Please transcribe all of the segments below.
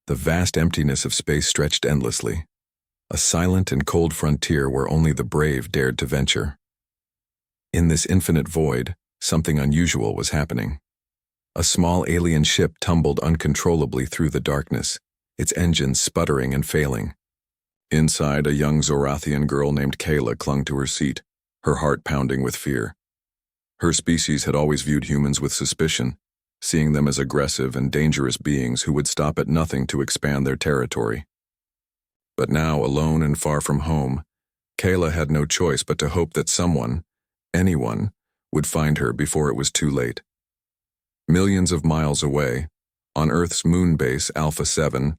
The vast emptiness of space stretched endlessly, a silent and cold frontier where only the brave dared to venture. In this infinite void, something unusual was happening. A small alien ship tumbled uncontrollably through the darkness, its engines sputtering and failing. Inside, a young Zorathian girl named Kayla clung to her seat, her heart pounding with fear. Her species had always viewed humans with suspicion, seeing them as aggressive and dangerous beings who would stop at nothing to expand their territory. But now, alone and far from home, Kayla had no choice but to hope that someone, anyone, would find her before it was too late. Millions of miles away, on Earth's moon base Alpha 7,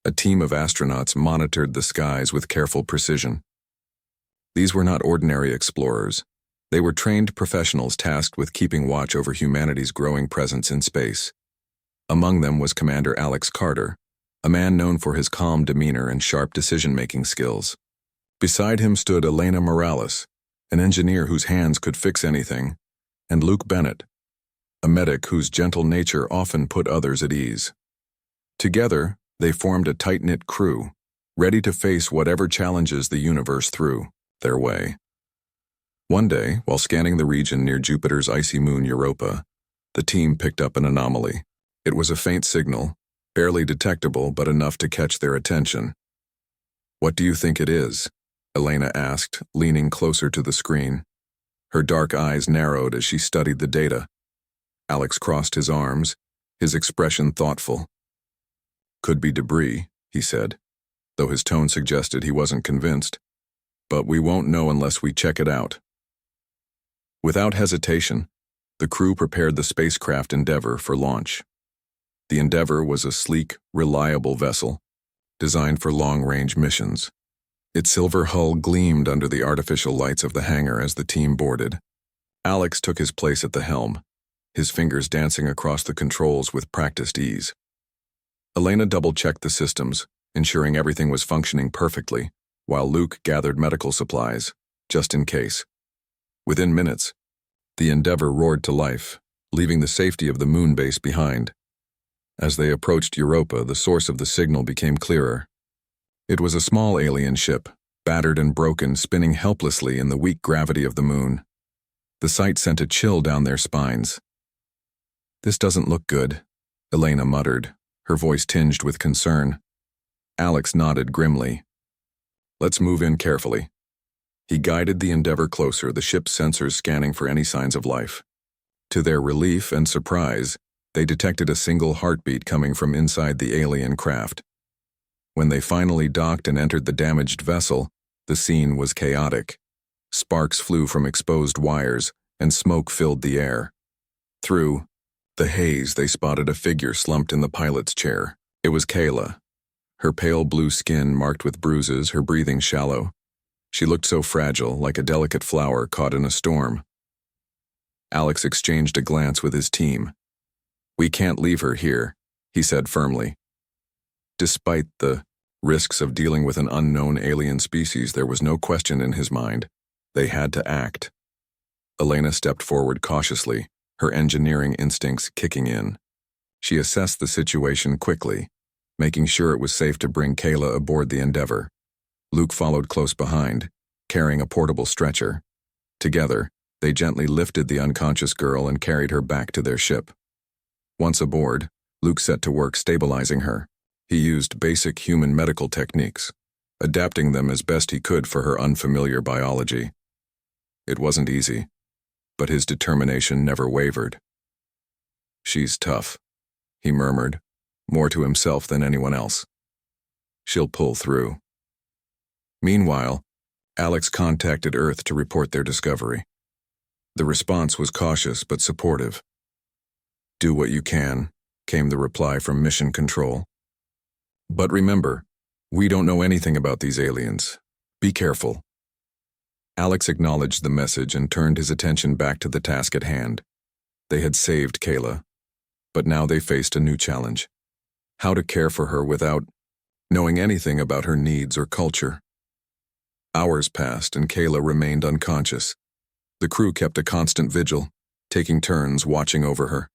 a team of astronauts monitored the skies with careful precision. These were not ordinary explorers. They were trained professionals tasked with keeping watch over humanity's growing presence in space. Among them was Commander Alex Carter, a man known for his calm demeanor and sharp decision-making skills. Beside him stood Elena Morales, an engineer whose hands could fix anything, and Luke Bennett, a medic whose gentle nature often put others at ease. Together, they formed a tight-knit crew, ready to face whatever challenges the universe threw their way. One day, while scanning the region near Jupiter's icy moon Europa, the team picked up an anomaly. It was a faint signal, barely detectable but enough to catch their attention. "What do you think it is?" Elena asked, leaning closer to the screen. Her dark eyes narrowed as she studied the data. Alex crossed his arms, his expression thoughtful. "Could be debris," he said, though his tone suggested he wasn't convinced. "But we won't know unless we check it out." Without hesitation, the crew prepared the spacecraft Endeavour for launch. The Endeavour was a sleek, reliable vessel, designed for long-range missions. Its silver hull gleamed under the artificial lights of the hangar as the team boarded. Alex took his place at the helm, his fingers dancing across the controls with practiced ease. Elena double-checked the systems, ensuring everything was functioning perfectly, while Luke gathered medical supplies, just in case. Within minutes, the Endeavour roared to life, leaving the safety of the moon base behind. As they approached Europa, the source of the signal became clearer. It was a small alien ship, battered and broken, spinning helplessly in the weak gravity of the moon. The sight sent a chill down their spines. "This doesn't look good," Elena muttered, her voice tinged with concern. Alex nodded grimly. "Let's move in carefully." He guided the Endeavour closer, the ship's sensors scanning for any signs of life. To their relief and surprise, they detected a single heartbeat coming from inside the alien craft. When they finally docked and entered the damaged vessel, the scene was chaotic. Sparks flew from exposed wires, and smoke filled the air. Through the haze, they spotted a figure slumped in the pilot's chair. It was Kayla. Her pale blue skin marked with bruises, her breathing shallow. She looked so fragile, like a delicate flower caught in a storm. Alex exchanged a glance with his team. "We can't leave her here," he said firmly. Despite the risks of dealing with an unknown alien species, there was no question in his mind. They had to act. Elena stepped forward cautiously, her engineering instincts kicking in. She assessed the situation quickly, making sure it was safe to bring Kayla aboard the Endeavour. Luke followed close behind, carrying a portable stretcher. Together, they gently lifted the unconscious girl and carried her back to their ship. Once aboard, Luke set to work stabilizing her. He used basic human medical techniques, adapting them as best he could for her unfamiliar biology. It wasn't easy, but his determination never wavered. "She's tough," he murmured, more to himself than anyone else. "She'll pull through." Meanwhile, Alex contacted Earth to report their discovery. The response was cautious but supportive. "Do what you can," came the reply from Mission Control. "But remember, we don't know anything about these aliens. Be careful." Alex acknowledged the message and turned his attention back to the task at hand. They had saved Kayla, but now they faced a new challenge. How to care for her without knowing anything about her needs or culture. Hours passed and Kayla remained unconscious. The crew kept a constant vigil, taking turns watching over her.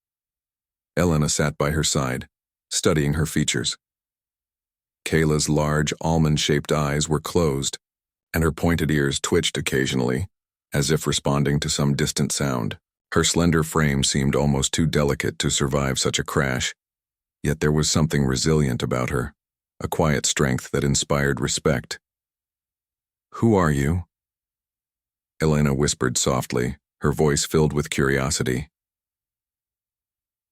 Elena sat by her side, studying her features. Kayla's large, almond-shaped eyes were closed, and her pointed ears twitched occasionally, as if responding to some distant sound. Her slender frame seemed almost too delicate to survive such a crash, yet there was something resilient about her, a quiet strength that inspired respect. "Who are you?" Elena whispered softly, her voice filled with curiosity.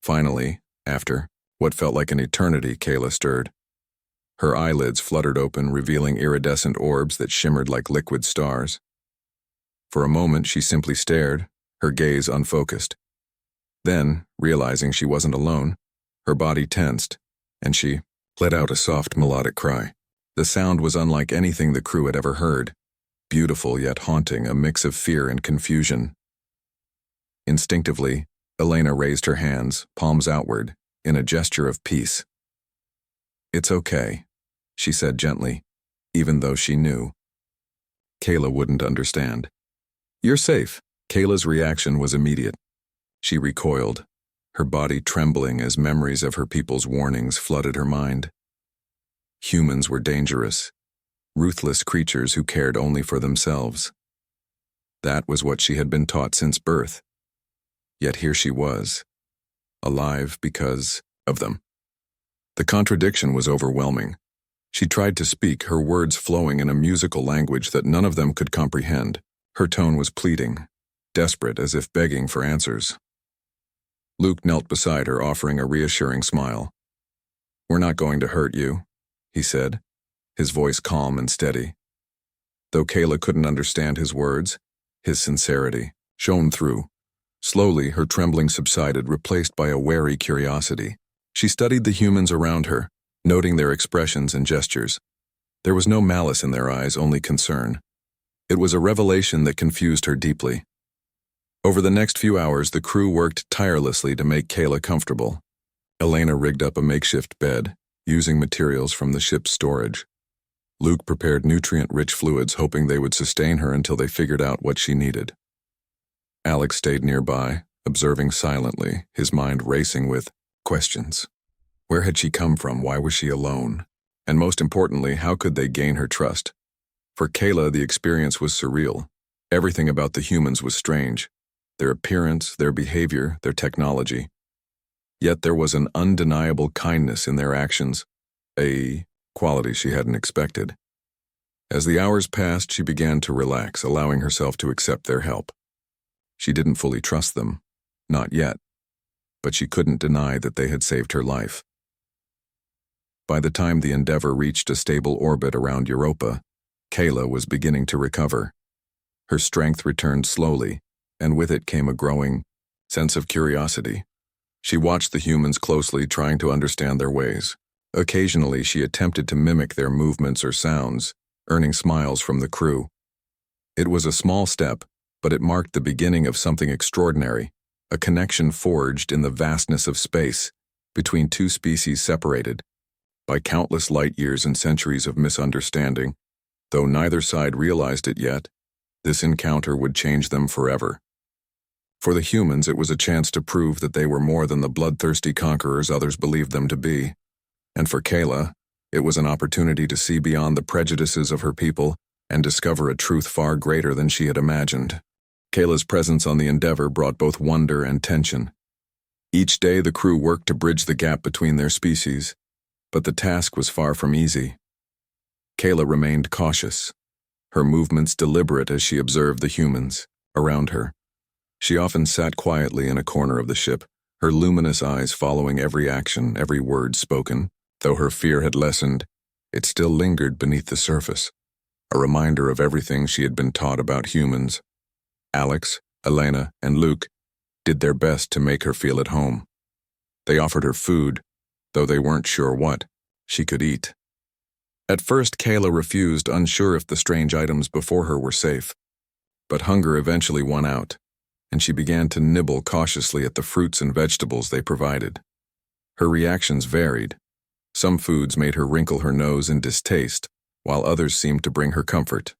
Finally, after what felt like an eternity, Kayla stirred. Her eyelids fluttered open, revealing iridescent orbs that shimmered like liquid stars. For a moment, she simply stared, her gaze unfocused. Then, realizing she wasn't alone, her body tensed, and she let out a soft melodic cry. The sound was unlike anything the crew had ever heard, beautiful yet haunting, a mix of fear and confusion. Instinctively, Elena raised her hands, palms outward, in a gesture of peace. "It's okay," she said gently, even though she knew Kayla wouldn't understand. "You're safe." Kayla's reaction was immediate. She recoiled, her body trembling as memories of her people's warnings flooded her mind. Humans were dangerous, ruthless creatures who cared only for themselves. That was what she had been taught since birth. Yet here she was, alive because of them. The contradiction was overwhelming. She tried to speak, her words flowing in a musical language that none of them could comprehend. Her tone was pleading, desperate, as if begging for answers. Luke knelt beside her, offering a reassuring smile. "We're not going to hurt you," he said, his voice calm and steady. Though Kayla couldn't understand his words, his sincerity shone through. Slowly, her trembling subsided, replaced by a wary curiosity. She studied the humans around her, noting their expressions and gestures. There was no malice in their eyes, only concern. It was a revelation that confused her deeply. Over the next few hours, the crew worked tirelessly to make Kayla comfortable. Elena rigged up a makeshift bed, using materials from the ship's storage. Luke prepared nutrient-rich fluids, hoping they would sustain her until they figured out what she needed. Alex stayed nearby, observing silently, his mind racing with questions. Where had she come from? Why was she alone? And most importantly, how could they gain her trust? For Kayla, the experience was surreal. Everything about the humans was strange. Their appearance, their behavior, their technology. Yet there was an undeniable kindness in their actions, a quality she hadn't expected. As the hours passed, she began to relax, allowing herself to accept their help. She didn't fully trust them, not yet, but she couldn't deny that they had saved her life. By the time the Endeavour reached a stable orbit around Europa, Kayla was beginning to recover. Her strength returned slowly, and with it came a growing sense of curiosity. She watched the humans closely, trying to understand their ways. Occasionally, she attempted to mimic their movements or sounds, earning smiles from the crew. It was a small step, but it marked the beginning of something extraordinary, a connection forged in the vastness of space, between two species separated by countless light years and centuries of misunderstanding. Though neither side realized it yet, this encounter would change them forever. For the humans, it was a chance to prove that they were more than the bloodthirsty conquerors others believed them to be. And for Kayla, it was an opportunity to see beyond the prejudices of her people and discover a truth far greater than she had imagined. Kayla's presence on the Endeavour brought both wonder and tension. Each day the crew worked to bridge the gap between their species, but the task was far from easy. Kayla remained cautious, her movements deliberate as she observed the humans around her. She often sat quietly in a corner of the ship, her luminous eyes following every action, every word spoken. Though her fear had lessened, it still lingered beneath the surface, a reminder of everything she had been taught about humans. Alex, Elena, and Luke did their best to make her feel at home. They offered her food, though they weren't sure what she could eat. At first, Kayla refused, unsure if the strange items before her were safe. But hunger eventually won out, and she began to nibble cautiously at the fruits and vegetables they provided. Her reactions varied. Some foods made her wrinkle her nose in distaste, while others seemed to bring her comfort.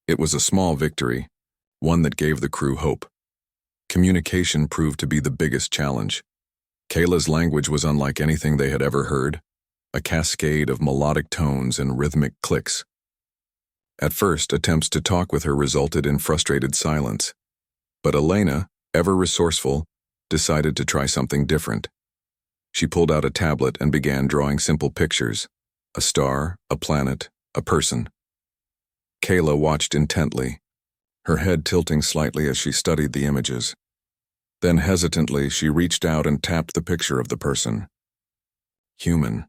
It was a small victory, one that gave the crew hope. Communication proved to be the biggest challenge. Kayla's language was unlike anything they had ever heard, a cascade of melodic tones and rhythmic clicks. At first, attempts to talk with her resulted in frustrated silence, but Elena, ever resourceful, decided to try something different. She pulled out a tablet and began drawing simple pictures: a star, a planet, a person. Kayla watched intently, her head tilting slightly as she studied the images. Then hesitantly, she reached out and tapped the picture of the person. "Human,"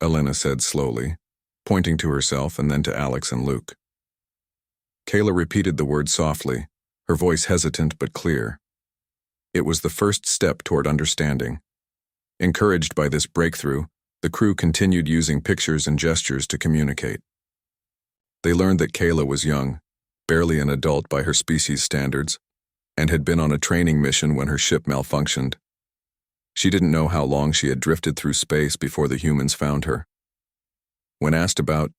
Elena said slowly, pointing to herself and then to Alex and Luke. Kayla repeated the word softly, her voice hesitant but clear. It was the first step toward understanding. Encouraged by this breakthrough, the crew continued using pictures and gestures to communicate. They learned that Kayla was young, barely an adult by her species standards, and had been on a training mission when her ship malfunctioned. She didn't know how long she had drifted through space before the humans found her. When asked about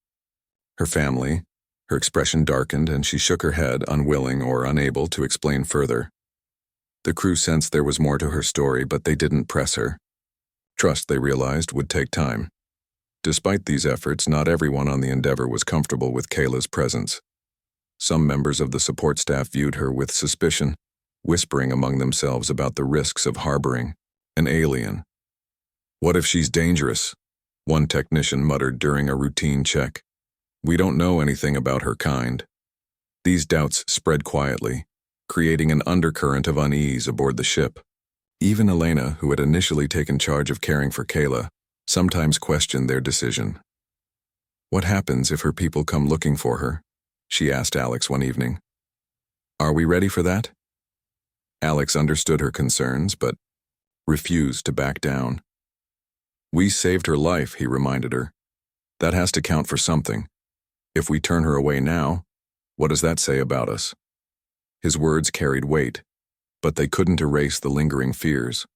her family, her expression darkened and she shook her head, unwilling or unable to explain further. The crew sensed there was more to her story, but they didn't press her. Trust, they realized, would take time. Despite these efforts, not everyone on the Endeavour was comfortable with Kayla's presence. Some members of the support staff viewed her with suspicion, whispering among themselves about the risks of harboring an alien. "What if she's dangerous?" one technician muttered during a routine check. "We don't know anything about her kind." These doubts spread quietly, creating an undercurrent of unease aboard the ship. Even Elena, who had initially taken charge of caring for Kayla, sometimes questioned their decision. "What happens if her people come looking for her?" she asked Alex one evening. "Are we ready for that?" Alex understood her concerns, but refused to back down. "We saved her life," he reminded her. "That has to count for something. If we turn her away now, what does that say about us?" His words carried weight, but they couldn't erase the lingering fears.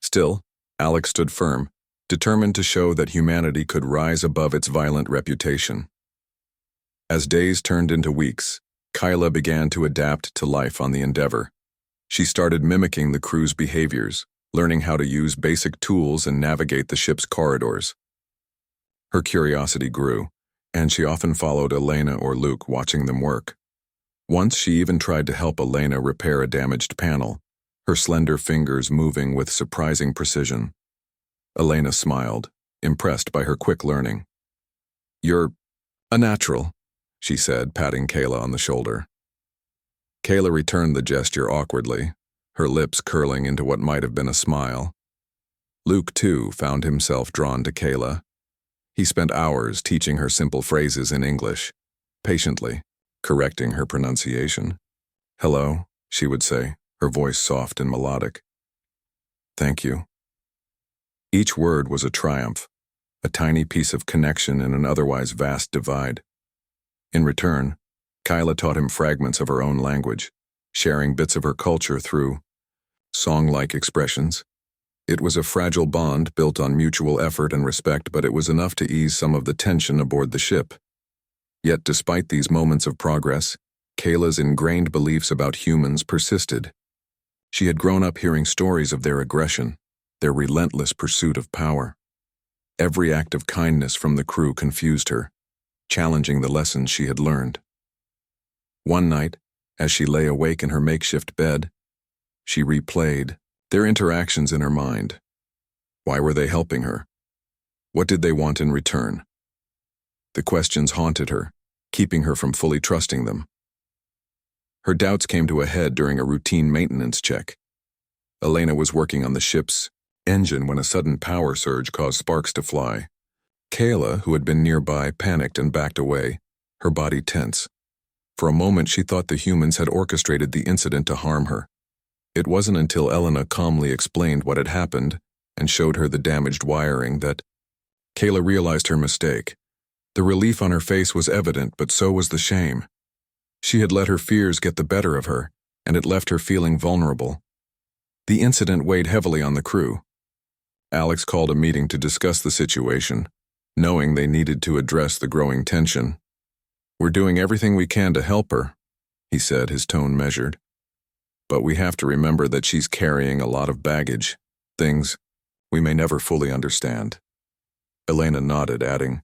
Still, Alex stood firm, determined to show that humanity could rise above its violent reputation. As days turned into weeks, Kayla began to adapt to life on the Endeavour. She started mimicking the crew's behaviors, learning how to use basic tools and navigate the ship's corridors. Her curiosity grew, and she often followed Elena or Luke, watching them work. Once she even tried to help Elena repair a damaged panel, her slender fingers moving with surprising precision. Elena smiled, impressed by her quick learning. "You're a natural," she said, patting Kayla on the shoulder. Kayla returned the gesture awkwardly, her lips curling into what might have been a smile. Luke, too, found himself drawn to Kayla. He spent hours teaching her simple phrases in English, patiently, correcting her pronunciation. "Hello," she would say, her voice soft and melodic. "Thank you." Each word was a triumph, a tiny piece of connection in an otherwise vast divide. In return, Kayla taught him fragments of her own language, sharing bits of her culture through song-like expressions. It was a fragile bond built on mutual effort and respect, but it was enough to ease some of the tension aboard the ship. Yet despite these moments of progress, Kayla's ingrained beliefs about humans persisted. She had grown up hearing stories of their aggression, their relentless pursuit of power. Every act of kindness from the crew confused her, challenging the lessons she had learned. One night, as she lay awake in her makeshift bed, she replayed their interactions in her mind. Why were they helping her? What did they want in return? The questions haunted her, keeping her from fully trusting them. Her doubts came to a head during a routine maintenance check. Elena was working on the ship's engine when a sudden power surge caused sparks to fly. Kayla, who had been nearby, panicked and backed away, her body tense. For a moment, she thought the humans had orchestrated the incident to harm her. It wasn't until Elena calmly explained what had happened and showed her the damaged wiring that Kayla realized her mistake. The relief on her face was evident, but so was the shame. She had let her fears get the better of her, and it left her feeling vulnerable. The incident weighed heavily on the crew. Alex called a meeting to discuss the situation, knowing they needed to address the growing tension. "We're doing everything we can to help her," he said, his tone measured. "But we have to remember that she's carrying a lot of baggage, things we may never fully understand." Elena nodded, adding,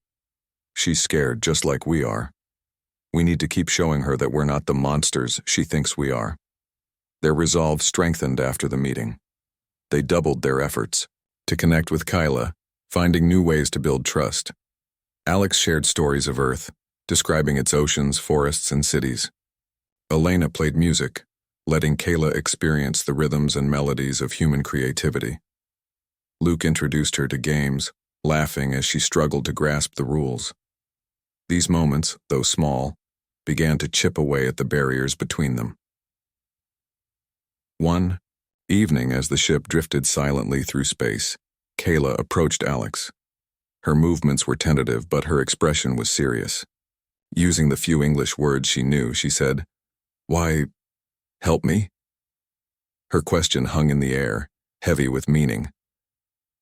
"She's scared just like we are. We need to keep showing her that we're not the monsters she thinks we are." Their resolve strengthened after the meeting. They doubled their efforts to connect with Kyla, finding new ways to build trust. Alex shared stories of Earth, describing its oceans, forests, and cities. Elena played music, letting Kayla experience the rhythms and melodies of human creativity. Luke introduced her to games, laughing as she struggled to grasp the rules. These moments, though small, began to chip away at the barriers between them. One evening, as the ship drifted silently through space, Kayla approached Alex. Her movements were tentative, but her expression was serious. Using the few English words she knew, she said, "Why, help me?" Her question hung in the air, heavy with meaning.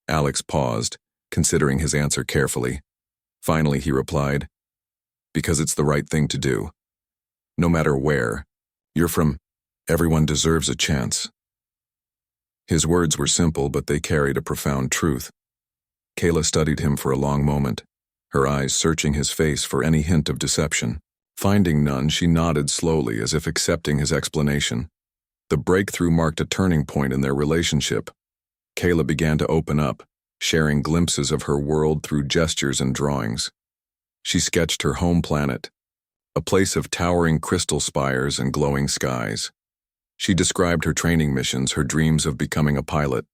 Alex paused, considering his answer carefully. Finally, he replied, "Because it's the right thing to do. No matter where you're from, everyone deserves a chance." His words were simple, but they carried a profound truth. Kayla studied him for a long moment, her eyes searching his face for any hint of deception. Finding none, she nodded slowly as if accepting his explanation. The breakthrough marked a turning point in their relationship. Kayla began to open up, sharing glimpses of her world through gestures and drawings. She sketched her home planet, a place of towering crystal spires and glowing skies. She described her training missions, her dreams of becoming a pilot,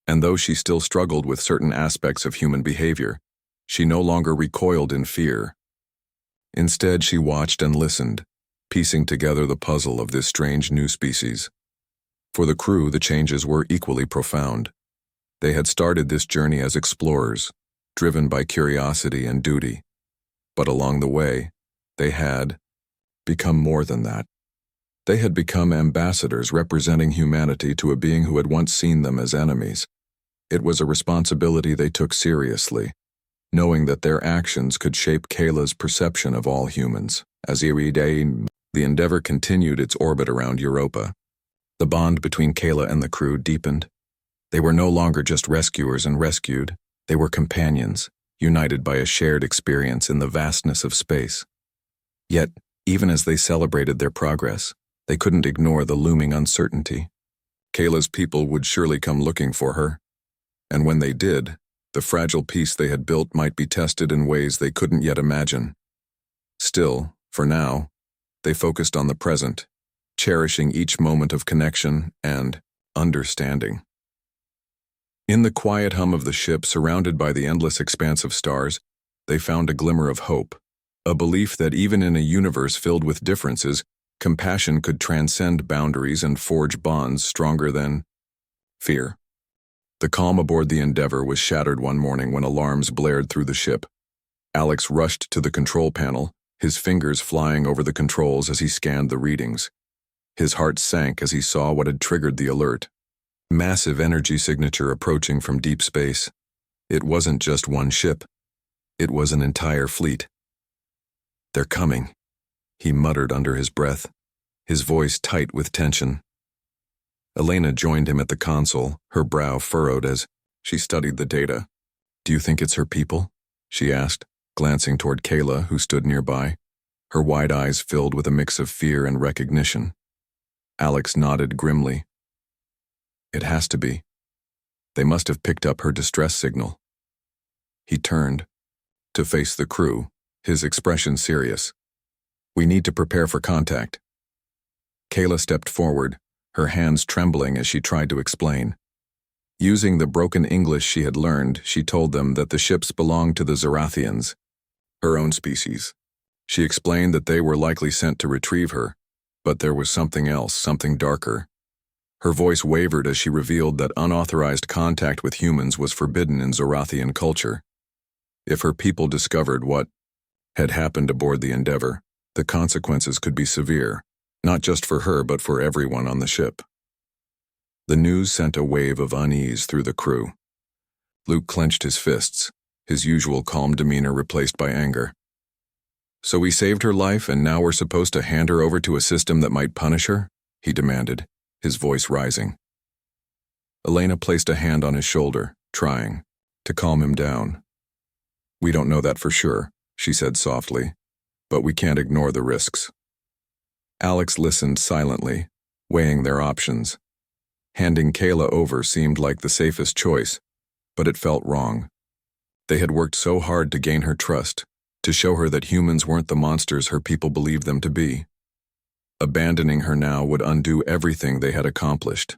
and though she still struggled with certain aspects of human behavior, she no longer recoiled in fear. Instead, she watched and listened, piecing together the puzzle of this strange new species. For the crew, the changes were equally profound. They had started this journey as explorers, driven by curiosity and duty. But along the way, they had become more than that. They had become ambassadors representing humanity to a being who had once seen them as enemies. It was a responsibility they took seriously, knowing that their actions could shape Kayla's perception of all humans. As the Endeavour continued its orbit around Europa, the bond between Kayla and the crew deepened. They were no longer just rescuers and rescued, they were companions, united by a shared experience in the vastness of space. Yet, even as they celebrated their progress, they couldn't ignore the looming uncertainty. Kayla's people would surely come looking for her, and when they did, the fragile peace they had built might be tested in ways they couldn't yet imagine. Still, for now, they focused on the present, cherishing each moment of connection and understanding. In the quiet hum of the ship, surrounded by the endless expanse of stars, they found a glimmer of hope, a belief that even in a universe filled with differences, compassion could transcend boundaries and forge bonds stronger than fear. The calm aboard the Endeavour was shattered one morning when alarms blared through the ship. Alex rushed to the control panel, his fingers flying over the controls as he scanned the readings. His heart sank as he saw what had triggered the alert. Massive energy signature approaching from deep space. It wasn't just one ship. It was an entire fleet. "They're coming," he muttered under his breath, his voice tight with tension. Elena joined him at the console, her brow furrowed as she studied the data. "Do you think it's her people?" she asked, glancing toward Kayla, who stood nearby, her wide eyes filled with a mix of fear and recognition. Alex nodded grimly. "It has to be. They must have picked up her distress signal." He turned to face the crew, his expression serious. "We need to prepare for contact." Kayla stepped forward, her hands trembling as she tried to explain. Using the broken English she had learned, she told them that the ships belonged to the Zorathians, her own species. She explained that they were likely sent to retrieve her, but there was something else, something darker. Her voice wavered as she revealed that unauthorized contact with humans was forbidden in Zorathian culture. If her people discovered what had happened aboard the Endeavour, the consequences could be severe, not just for her but for everyone on the ship. The news sent a wave of unease through the crew. Luke clenched his fists, his usual calm demeanor replaced by anger. "So we saved her life and now we're supposed to hand her over to a system that might punish her?" he demanded, his voice rising. Elena placed a hand on his shoulder, trying to calm him down. "We don't know that for sure," she said softly, "but we can't ignore the risks." Alex listened silently, weighing their options. Handing Kayla over seemed like the safest choice, but it felt wrong. They had worked so hard to gain her trust, to show her that humans weren't the monsters her people believed them to be. Abandoning her now would undo everything they had accomplished.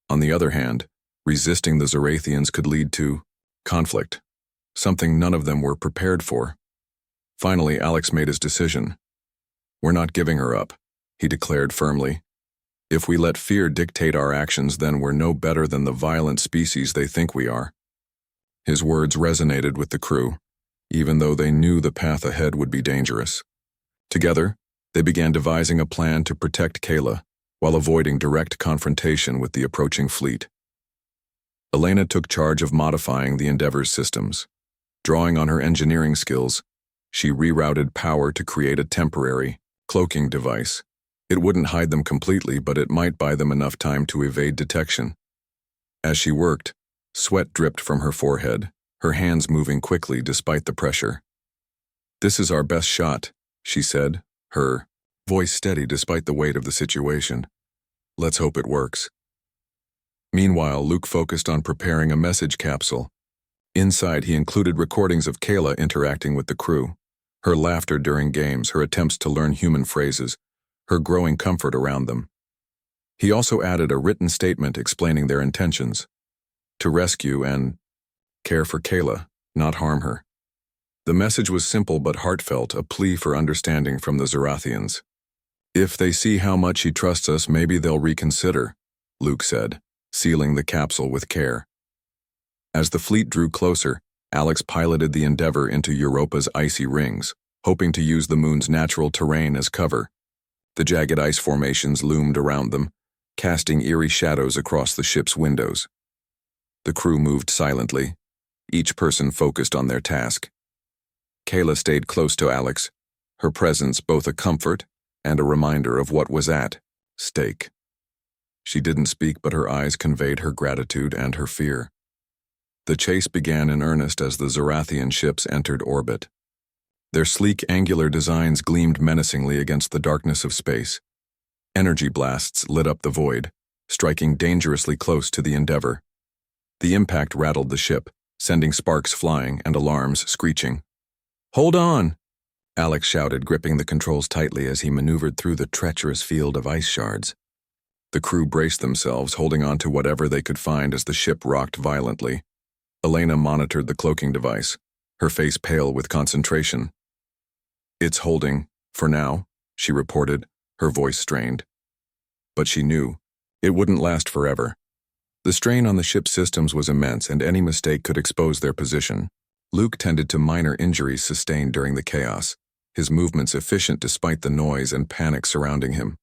On the other hand, resisting the Zorathians could lead to conflict, something none of them were prepared for. Finally, Alex made his decision. "We're not giving her up," he declared firmly. "If we let fear dictate our actions, then we're no better than the violent species they think we are." His words resonated with the crew, even though they knew the path ahead would be dangerous. Together, they began devising a plan to protect Kayla, while avoiding direct confrontation with the approaching fleet. Elena took charge of modifying the Endeavor's systems. Drawing on her engineering skills, she rerouted power to create a temporary, cloaking device. It wouldn't hide them completely, but it might buy them enough time to evade detection. As she worked, sweat dripped from her forehead, her hands moving quickly despite the pressure. "This is our best shot," she said, her voice steady despite the weight of the situation. "Let's hope it works." Meanwhile, Luke focused on preparing a message capsule. Inside, he included recordings of Kayla interacting with the crew, her laughter during games, her attempts to learn human phrases, her growing comfort around them. He also added a written statement explaining their intentions: to rescue and care for Kayla, not harm her. The message was simple but heartfelt, a plea for understanding from the Zorathians. "If they see how much he trusts us, maybe they'll reconsider," Luke said, sealing the capsule with care. As the fleet drew closer, Alex piloted the Endeavor into Europa's icy rings, hoping to use the moon's natural terrain as cover. The jagged ice formations loomed around them, casting eerie shadows across the ship's windows. The crew moved silently, each person focused on their task. Kayla stayed close to Alex, her presence both a comfort and a reminder of what was at stake. She didn't speak, but her eyes conveyed her gratitude and her fear. The chase began in earnest as the Zorathian ships entered orbit. Their sleek, angular designs gleamed menacingly against the darkness of space. Energy blasts lit up the void, striking dangerously close to the Endeavor. The impact rattled the ship, sending sparks flying and alarms screeching. "Hold on!" Alex shouted, gripping the controls tightly as he maneuvered through the treacherous field of ice shards. The crew braced themselves, holding on to whatever they could find as the ship rocked violently. Elena monitored the cloaking device, her face pale with concentration. "It's holding, for now," she reported, her voice strained. But she knew it wouldn't last forever. The strain on the ship's systems was immense, and any mistake could expose their position. Luke tended to minor injuries sustained during the chaos, his movements efficient despite the noise and panic surrounding him.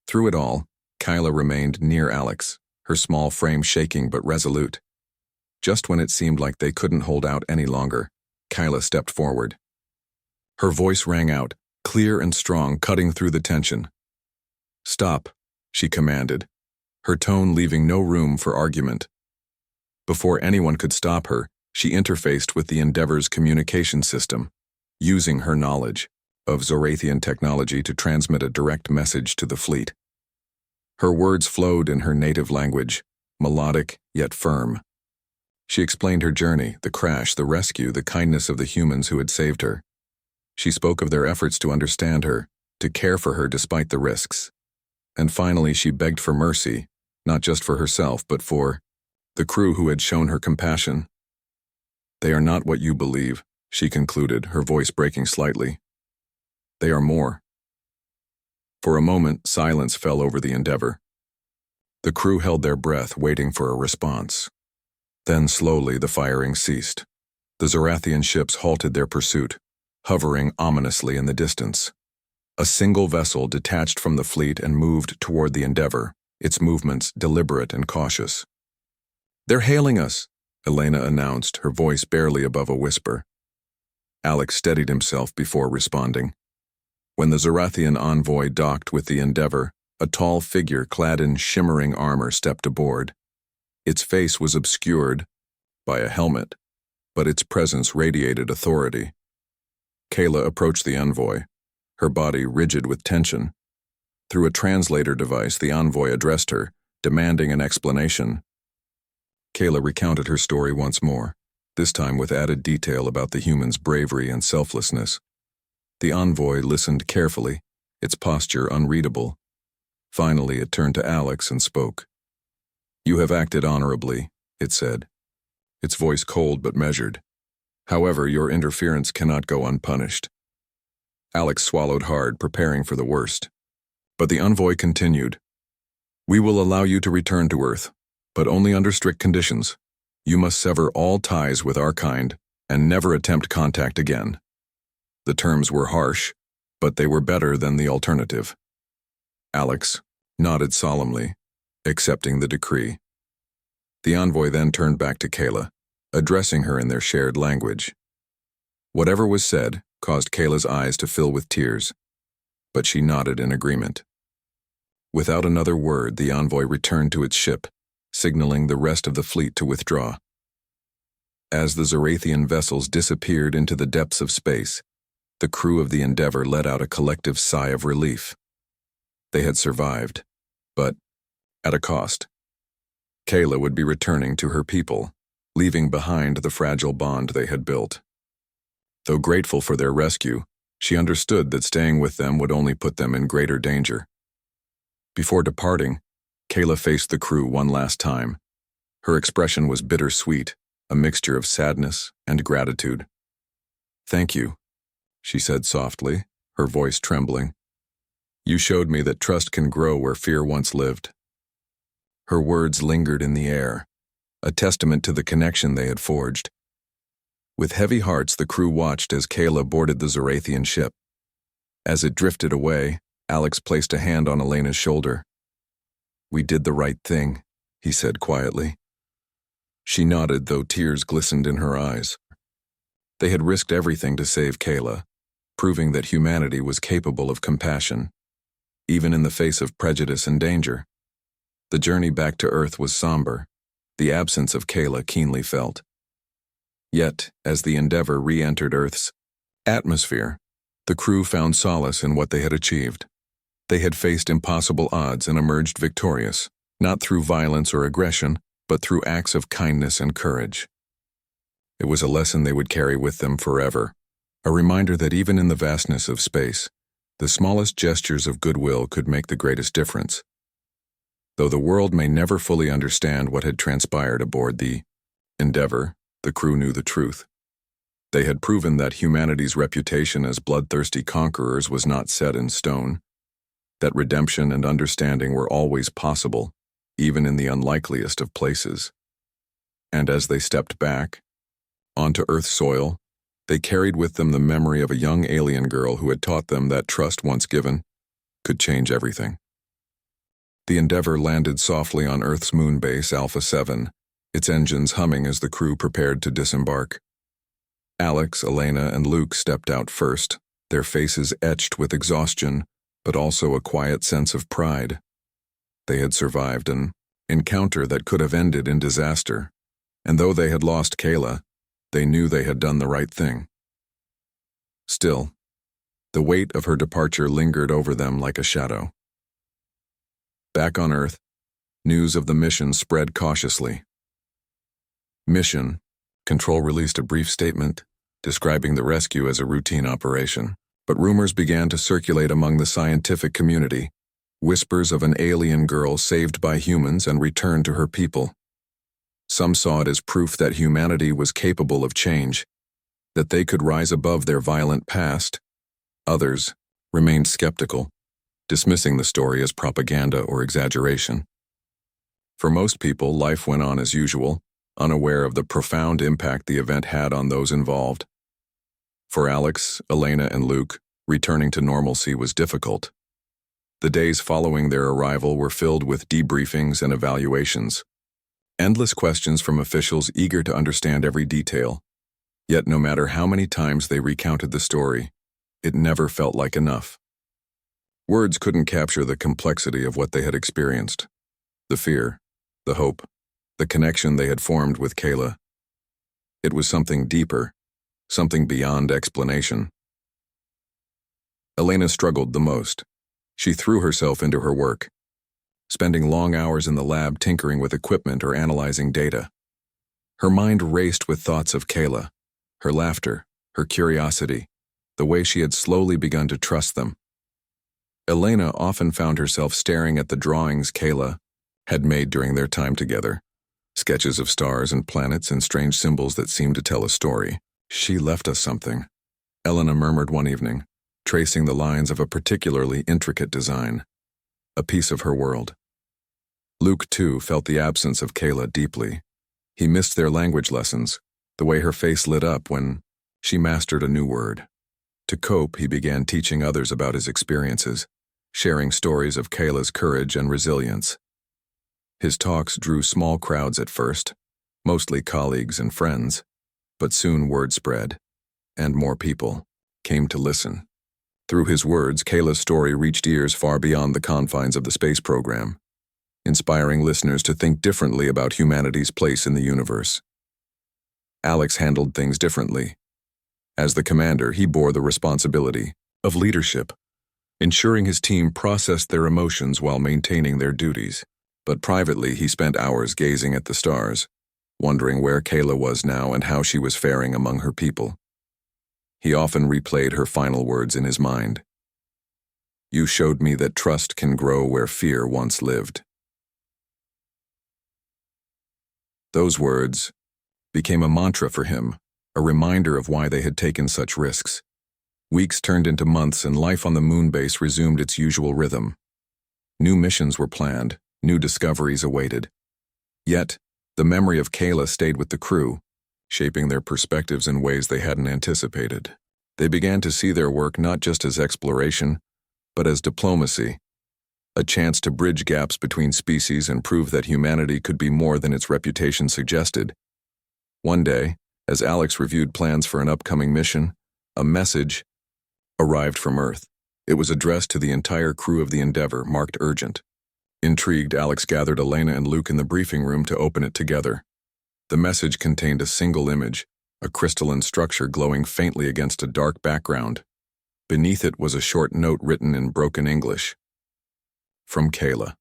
Through it all, Kayla remained near Alex, her small frame shaking but resolute. Just when it seemed like they couldn't hold out any longer, Kayla stepped forward. Her voice rang out, clear and strong, cutting through the tension. "Stop," she commanded, her tone leaving no room for argument. Before anyone could stop her, she interfaced with the Endeavor's communication system, using her knowledge of Zorathian technology to transmit a direct message to the fleet. Her words flowed in her native language, melodic yet firm. She explained her journey, the crash, the rescue, the kindness of the humans who had saved her. She spoke of their efforts to understand her, to care for her despite the risks. And finally, she begged for mercy, not just for herself, but for the crew who had shown her compassion. "They are not what you believe," she concluded, her voice breaking slightly. "They are more." For a moment, silence fell over the Endeavor. The crew held their breath, waiting for a response. Then slowly the firing ceased. The Zorathian ships halted their pursuit, hovering ominously in the distance. A single vessel detached from the fleet and moved toward the Endeavor, its movements deliberate and cautious. "They're hailing us," Elena announced, her voice barely above a whisper. Alex steadied himself before responding. When the Zorathian envoy docked with the Endeavor, a tall figure clad in shimmering armor stepped aboard. Its face was obscured by a helmet, but its presence radiated authority. Kayla approached the envoy, her body rigid with tension. Through a translator device, the envoy addressed her, demanding an explanation. Kayla recounted her story once more, this time with added detail about the human's bravery and selflessness. The envoy listened carefully, its posture unreadable. Finally, it turned to Alex and spoke. "You have acted honorably," it said, its voice cold but measured. "However, your interference cannot go unpunished." Alex swallowed hard, preparing for the worst. But the envoy continued. "We will allow you to return to Earth, but only under strict conditions. You must sever all ties with our kind and never attempt contact again." The terms were harsh, but they were better than the alternative. Alex nodded solemnly, accepting the decree. The envoy then turned back to Kayla, addressing her in their shared language. Whatever was said caused Kayla's eyes to fill with tears, but she nodded in agreement. Without another word, the envoy returned to its ship, signaling the rest of the fleet to withdraw. As the Zorathian vessels disappeared into the depths of space, the crew of the Endeavor let out a collective sigh of relief. They had survived, but at a cost. Kayla would be returning to her people, leaving behind the fragile bond they had built. Though grateful for their rescue, she understood that staying with them would only put them in greater danger. Before departing, Kayla faced the crew one last time. Her expression was bittersweet, a mixture of sadness and gratitude. "Thank you," she said softly, her voice trembling. "You showed me that trust can grow where fear once lived." Her words lingered in the air, a testament to the connection they had forged. With heavy hearts, the crew watched as Kayla boarded the Zorathian ship. As it drifted away, Alex placed a hand on Elena's shoulder. "We did the right thing," he said quietly. She nodded, though tears glistened in her eyes. They had risked everything to save Kayla, proving that humanity was capable of compassion, even in the face of prejudice and danger. The journey back to Earth was somber, the absence of Kayla keenly felt. Yet, as the Endeavor re-entered Earth's atmosphere, the crew found solace in what they had achieved. They had faced impossible odds and emerged victorious, not through violence or aggression, but through acts of kindness and courage. It was a lesson they would carry with them forever, a reminder that even in the vastness of space, the smallest gestures of goodwill could make the greatest difference. Though the world may never fully understand what had transpired aboard the Endeavor, the crew knew the truth. They had proven that humanity's reputation as bloodthirsty conquerors was not set in stone, that redemption and understanding were always possible, even in the unlikeliest of places. And as they stepped back, onto Earth's soil, they carried with them the memory of a young alien girl who had taught them that trust once given could change everything. The Endeavor landed softly on Earth's moon base, Alpha 7, its engines humming as the crew prepared to disembark. Alex, Elena, and Luke stepped out first, their faces etched with exhaustion, but also a quiet sense of pride. They had survived an encounter that could have ended in disaster, and though they had lost Kayla, they knew they had done the right thing. Still, the weight of her departure lingered over them like a shadow. Back on Earth, news of the mission spread cautiously. Mission. Control released a brief statement describing the rescue as a routine operation, but rumors began to circulate among the scientific community, whispers of an alien girl saved by humans and returned to her people. Some saw it as proof that humanity was capable of change, that they could rise above their violent past. Others remained skeptical, dismissing the story as propaganda or exaggeration. For most people, life went on as usual, unaware of the profound impact the event had on those involved. For Alex, Elena, and Luke, returning to normalcy was difficult. The days following their arrival were filled with debriefings and evaluations. Endless questions from officials eager to understand every detail. Yet no matter how many times they recounted the story, it never felt like enough. Words couldn't capture the complexity of what they had experienced. The fear, the hope, the connection they had formed with Kayla. It was something deeper, something beyond explanation. Elena struggled the most. She threw herself into her work, spending long hours in the lab tinkering with equipment or analyzing data. Her mind raced with thoughts of Kayla, her laughter, her curiosity, the way she had slowly begun to trust them. Elena often found herself staring at the drawings Kayla had made during their time together, sketches of stars and planets and strange symbols that seemed to tell a story. "She left us something," Elena murmured one evening, tracing the lines of a particularly intricate design. A piece of her world. Luke, too, felt the absence of Kayla deeply. He missed their language lessons, the way her face lit up when she mastered a new word. To cope, he began teaching others about his experiences, sharing stories of Kayla's courage and resilience. His talks drew small crowds at first, mostly colleagues and friends, but soon word spread, and more people came to listen. Through his words, Kayla's story reached ears far beyond the confines of the space program, inspiring listeners to think differently about humanity's place in the universe. Alex handled things differently. As the commander, he bore the responsibility of leadership, ensuring his team processed their emotions while maintaining their duties. But privately, he spent hours gazing at the stars, wondering where Kayla was now and how she was faring among her people. He often replayed her final words in his mind. "You showed me that trust can grow where fear once lived." Those words became a mantra for him, a reminder of why they had taken such risks. Weeks turned into months and life on the moon base resumed its usual rhythm. New missions were planned, new discoveries awaited. Yet, the memory of Kayla stayed with the crew, shaping their perspectives in ways they hadn't anticipated. They began to see their work not just as exploration, but as diplomacy, a chance to bridge gaps between species and prove that humanity could be more than its reputation suggested. One day, as Alex reviewed plans for an upcoming mission, a message arrived from Earth. It was addressed to the entire crew of the Endeavor, marked urgent. Intrigued, Alex gathered Elena and Luke in the briefing room to open it together. The message contained a single image, a crystalline structure glowing faintly against a dark background. Beneath it was a short note written in broken English. From Kayla.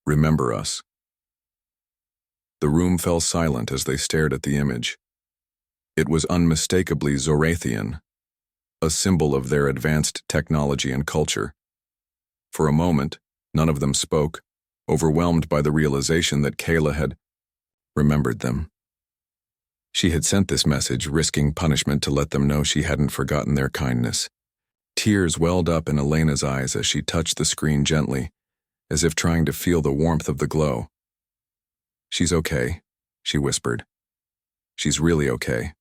"Remember us." The room fell silent as they stared at the image. It was unmistakably Zorathian, a symbol of their advanced technology and culture. For a moment, none of them spoke, overwhelmed by the realization that Kayla had remembered them. She had sent this message, risking punishment to let them know she hadn't forgotten their kindness. Tears welled up in Elena's eyes as she touched the screen gently, as if trying to feel the warmth of the glow. "She's okay," she whispered. "She's really okay."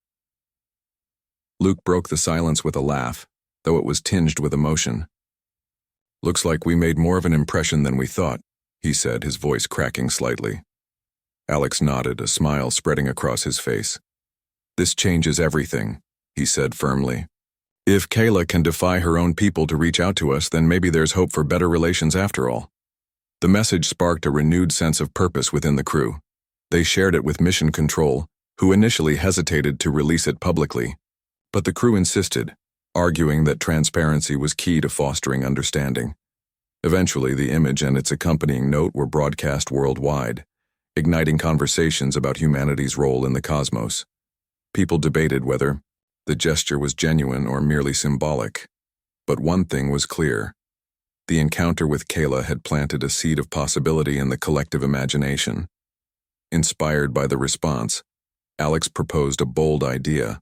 Luke broke the silence with a laugh, though it was tinged with emotion. "Looks like we made more of an impression than we thought," he said, his voice cracking slightly. Alex nodded, a smile spreading across his face. "This changes everything," he said firmly. "If Kayla can defy her own people to reach out to us, then maybe there's hope for better relations after all." The message sparked a renewed sense of purpose within the crew. They shared it with Mission Control, who initially hesitated to release it publicly. But the crew insisted, arguing that transparency was key to fostering understanding. Eventually, the image and its accompanying note were broadcast worldwide, igniting conversations about humanity's role in the cosmos. People debated whether the gesture was genuine or merely symbolic. But one thing was clear. The encounter with Kayla had planted a seed of possibility in the collective imagination. Inspired by the response, Alex proposed a bold idea.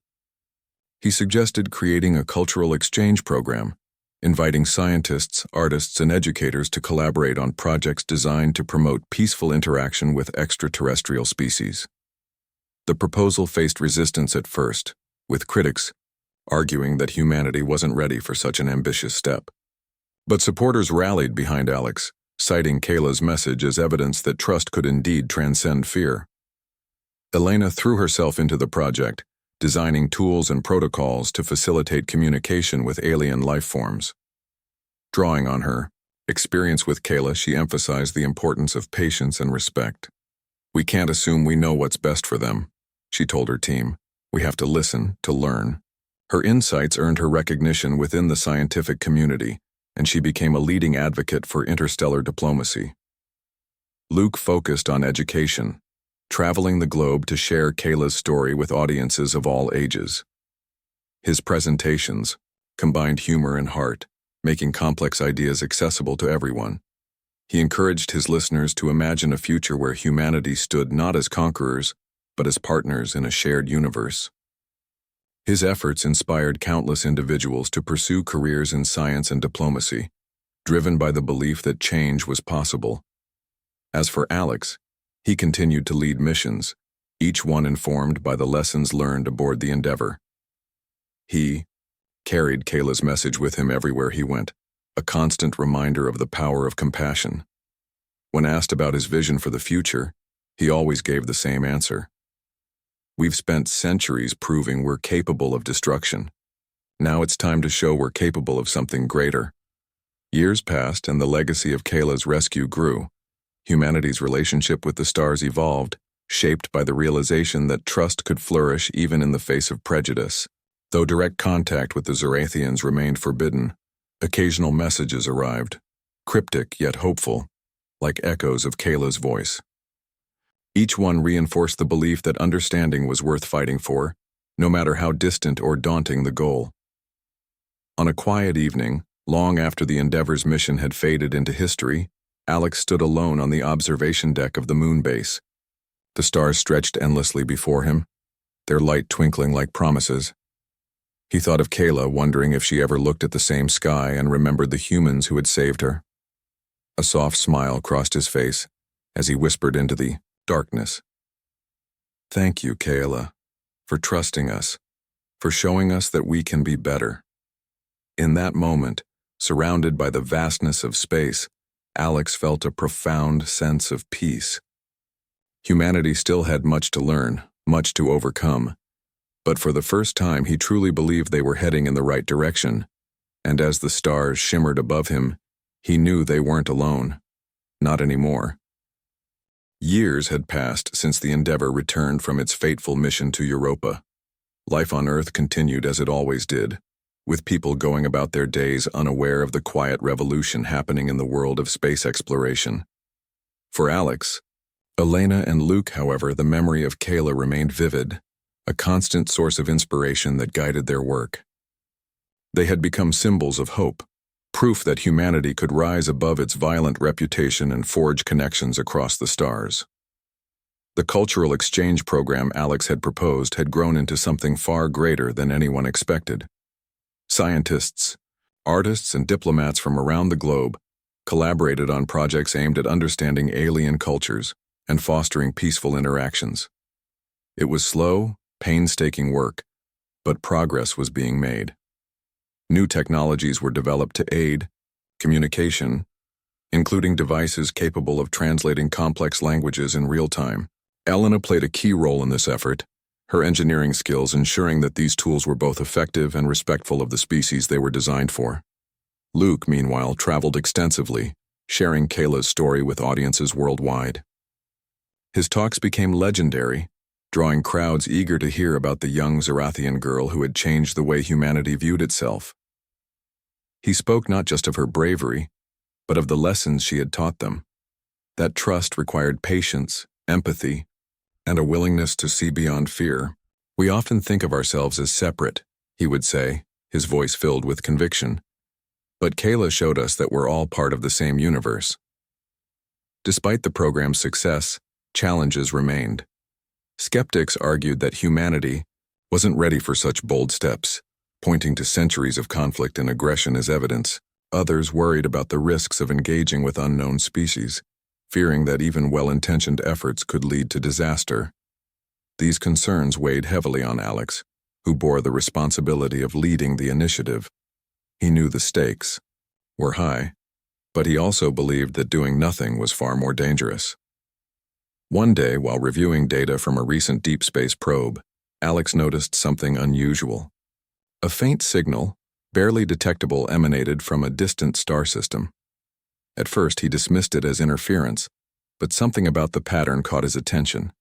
He suggested creating a cultural exchange program, inviting scientists, artists, and educators to collaborate on projects designed to promote peaceful interaction with extraterrestrial species. The proposal faced resistance at first, with critics arguing that humanity wasn't ready for such an ambitious step. But supporters rallied behind Alex, citing Kayla's message as evidence that trust could indeed transcend fear. Elena threw herself into the project, designing tools and protocols to facilitate communication with alien life forms. Drawing on her experience with Kayla, she emphasized the importance of patience and respect. "We can't assume we know what's best for them," she told her team. We have to listen to learn. Her insights earned her recognition within the scientific community, and she became a leading advocate for interstellar diplomacy. Luke focused on education, traveling the globe to share Kayla's story with audiences of all ages. His presentations combined humor and heart, making complex ideas accessible to everyone. He encouraged his listeners to imagine a future where humanity stood not as conquerors, but as partners in a shared universe. His efforts inspired countless individuals to pursue careers in science and diplomacy, driven by the belief that change was possible. As for Alex, he continued to lead missions, each one informed by the lessons learned aboard the Endeavor. He carried Kayla's message with him everywhere he went, a constant reminder of the power of compassion. When asked about his vision for the future, he always gave the same answer. We've spent centuries proving we're capable of destruction. Now it's time to show we're capable of something greater. Years passed and the legacy of Kayla's rescue grew. Humanity's relationship with the stars evolved, shaped by the realization that trust could flourish even in the face of prejudice. Though direct contact with the Zorathians remained forbidden, occasional messages arrived, cryptic yet hopeful, like echoes of Kayla's voice. Each one reinforced the belief that understanding was worth fighting for, no matter how distant or daunting the goal. On a quiet evening, long after the Endeavor's mission had faded into history, Alex stood alone on the observation deck of the moon base. The stars stretched endlessly before him, their light twinkling like promises. He thought of Kayla, wondering if she ever looked at the same sky and remembered the humans who had saved her. A soft smile crossed his face as he whispered into the darkness. "Thank you, Kayla, for trusting us, for showing us that we can be better." In that moment, surrounded by the vastness of space, Alex felt a profound sense of peace. Humanity still had much to learn, much to overcome, but for the first time he truly believed they were heading in the right direction, and as the stars shimmered above him, he knew they weren't alone. Not anymore. Years had passed since the Endeavor returned from its fateful mission to Europa. Life on Earth continued as it always did, with people going about their days unaware of the quiet revolution happening in the world of space exploration. For Alex, Elena, and Luke, however, the memory of Kayla remained vivid, a constant source of inspiration that guided their work. They had become symbols of hope, proof that humanity could rise above its violent reputation and forge connections across the stars. The cultural exchange program Alex had proposed had grown into something far greater than anyone expected. Scientists, artists, and diplomats from around the globe collaborated on projects aimed at understanding alien cultures and fostering peaceful interactions. It was slow, painstaking work, but progress was being made. New technologies were developed to aid communication, including devices capable of translating complex languages in real time. Elena played a key role in this effort, her engineering skills ensuring that these tools were both effective and respectful of the species they were designed for. Luke, meanwhile, traveled extensively, sharing Kayla's story with audiences worldwide. His talks became legendary, drawing crowds eager to hear about the young Zorathian girl who had changed the way humanity viewed itself. He spoke not just of her bravery, but of the lessons she had taught them. That trust required patience, empathy, and a willingness to see beyond fear. "We often think of ourselves as separate," he would say, his voice filled with conviction. But Kayla showed us that we're all part of the same universe. Despite the program's success, challenges remained. Skeptics argued that humanity wasn't ready for such bold steps, pointing to centuries of conflict and aggression as evidence. Others worried about the risks of engaging with unknown species, fearing that even well-intentioned efforts could lead to disaster. These concerns weighed heavily on Alex, who bore the responsibility of leading the initiative. He knew the stakes were high, but he also believed that doing nothing was far more dangerous. One day, while reviewing data from a recent deep space probe, Alex noticed something unusual. A faint signal, barely detectable, emanated from a distant star system. At first, he dismissed it as interference, but something about the pattern caught his attention.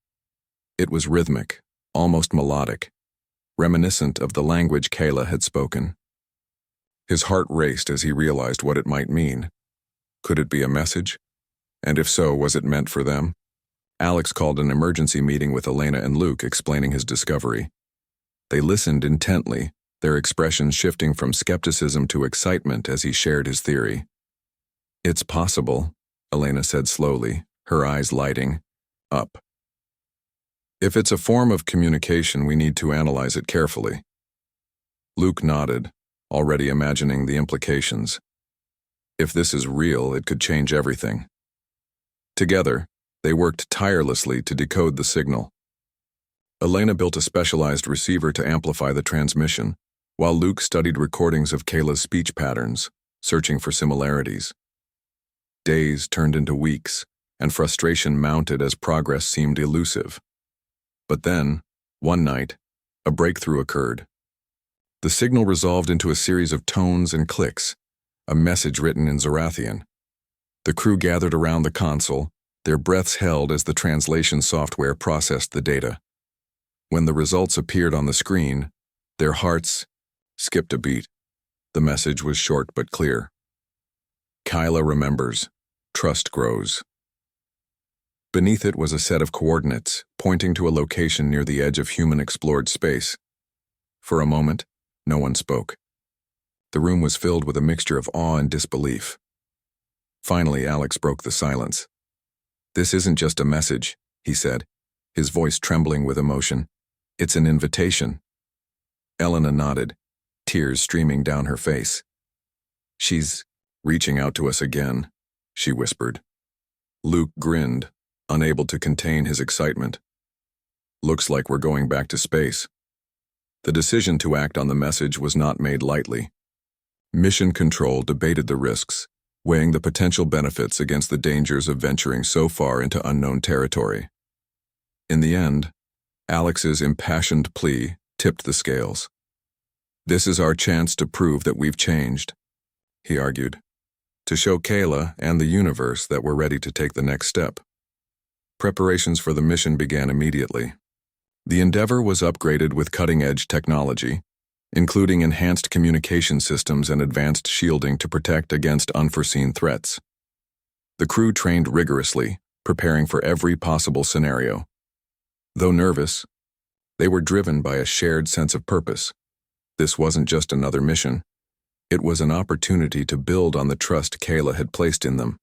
It was rhythmic, almost melodic, reminiscent of the language Kayla had spoken. His heart raced as he realized what it might mean. Could it be a message? And if so, was it meant for them? Alex called an emergency meeting with Elena and Luke, explaining his discovery. They listened intently, their expressions shifting from skepticism to excitement as he shared his theory. "It's possible," Elena said slowly, her eyes lighting up. "If it's a form of communication, we need to analyze it carefully." Luke nodded, already imagining the implications. If this is real, it could change everything. Together, they worked tirelessly to decode the signal. Elena built a specialized receiver to amplify the transmission, while Luke studied recordings of Kayla's speech patterns, searching for similarities. Days turned into weeks, and frustration mounted as progress seemed elusive. But then, one night, a breakthrough occurred. The signal resolved into a series of tones and clicks, a message written in Zorathian. The crew gathered around the console, their breaths held as the translation software processed the data. When the results appeared on the screen, their hearts skipped a beat. The message was short but clear. "Kyla remembers. Trust grows." Beneath it was a set of coordinates, pointing to a location near the edge of human-explored space. For a moment, no one spoke. The room was filled with a mixture of awe and disbelief. Finally, Alex broke the silence. "This isn't just a message," he said, his voice trembling with emotion. "It's an invitation." Elena nodded, tears streaming down her face. "She's reaching out to us again," she whispered. Luke grinned, unable to contain his excitement. "Looks like we're going back to space." The decision to act on the message was not made lightly. Mission Control debated the risks, weighing the potential benefits against the dangers of venturing so far into unknown territory. In the end, Alex's impassioned plea tipped the scales. "This is our chance to prove that we've changed," he argued, "to show Kayla and the universe that we're ready to take the next step." Preparations for the mission began immediately. The Endeavour was upgraded with cutting-edge technology, including enhanced communication systems and advanced shielding to protect against unforeseen threats. The crew trained rigorously, preparing for every possible scenario. Though nervous, they were driven by a shared sense of purpose. This wasn't just another mission. It was an opportunity to build on the trust Kayla had placed in them.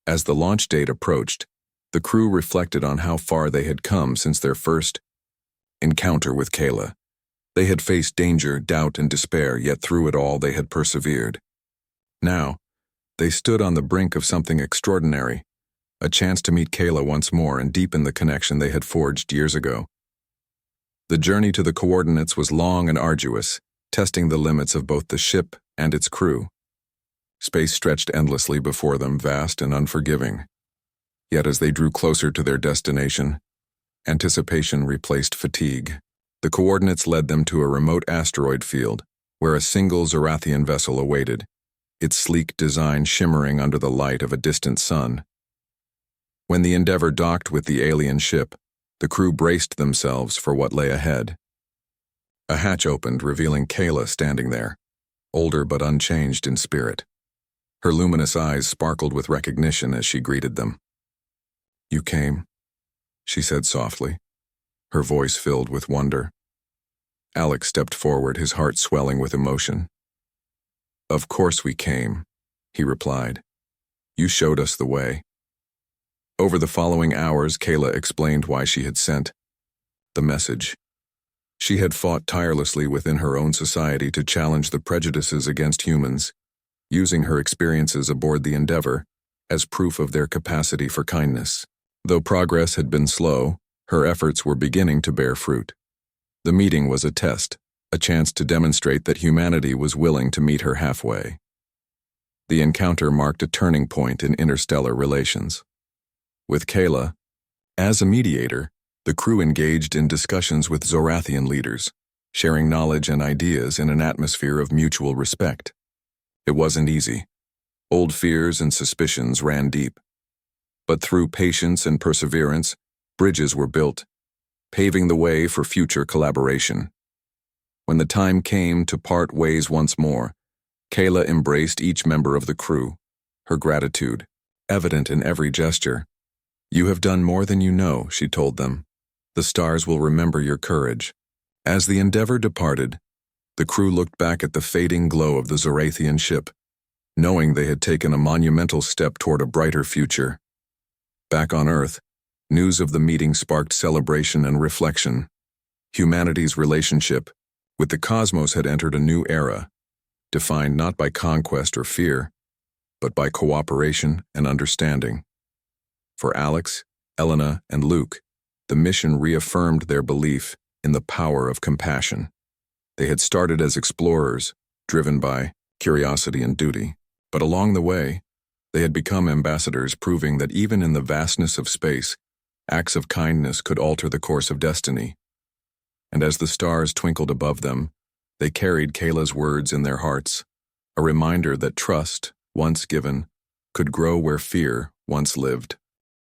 As the launch date approached, the crew reflected on how far they had come since their first encounter with Kayla. They had faced danger, doubt, and despair, yet through it all they had persevered. Now, they stood on the brink of something extraordinary, a chance to meet Kayla once more and deepen the connection they had forged years ago. The journey to the coordinates was long and arduous, testing the limits of both the ship and its crew. Space stretched endlessly before them, vast and unforgiving. Yet as they drew closer to their destination, anticipation replaced fatigue. The coordinates led them to a remote asteroid field, where a single Zorathian vessel awaited, its sleek design shimmering under the light of a distant sun. When the Endeavour docked with the alien ship, the crew braced themselves for what lay ahead. A hatch opened, revealing Kayla standing there, older but unchanged in spirit. Her luminous eyes sparkled with recognition as she greeted them. "You came," she said softly, her voice filled with wonder. Alex stepped forward, his heart swelling with emotion. "Of course we came," he replied. "You showed us the way." Over the following hours, Kayla explained why she had sent the message. She had fought tirelessly within her own society to challenge the prejudices against humans, using her experiences aboard the Endeavour as proof of their capacity for kindness. Though progress had been slow, her efforts were beginning to bear fruit. The meeting was a test, a chance to demonstrate that humanity was willing to meet her halfway. The encounter marked a turning point in interstellar relations. With Kayla, as a mediator, the crew engaged in discussions with Zorathian leaders, sharing knowledge and ideas in an atmosphere of mutual respect. It wasn't easy. Old fears and suspicions ran deep. But through patience and perseverance, bridges were built, paving the way for future collaboration. When the time came to part ways once more, Kayla embraced each member of the crew, her gratitude evident in every gesture. "You have done more than you know," she told them. "The stars will remember your courage." As the Endeavor departed, the crew looked back at the fading glow of the Zorathian ship, knowing they had taken a monumental step toward a brighter future. Back on Earth, news of the meeting sparked celebration and reflection. Humanity's relationship with the cosmos had entered a new era, defined not by conquest or fear, but by cooperation and understanding. For Alex, Elena, and Luke, the mission reaffirmed their belief in the power of compassion. They had started as explorers, driven by curiosity and duty, but along the way, they had become ambassadors, proving that even in the vastness of space, acts of kindness could alter the course of destiny. And as the stars twinkled above them, they carried Kayla's words in their hearts, a reminder that trust, once given, could grow where fear once lived.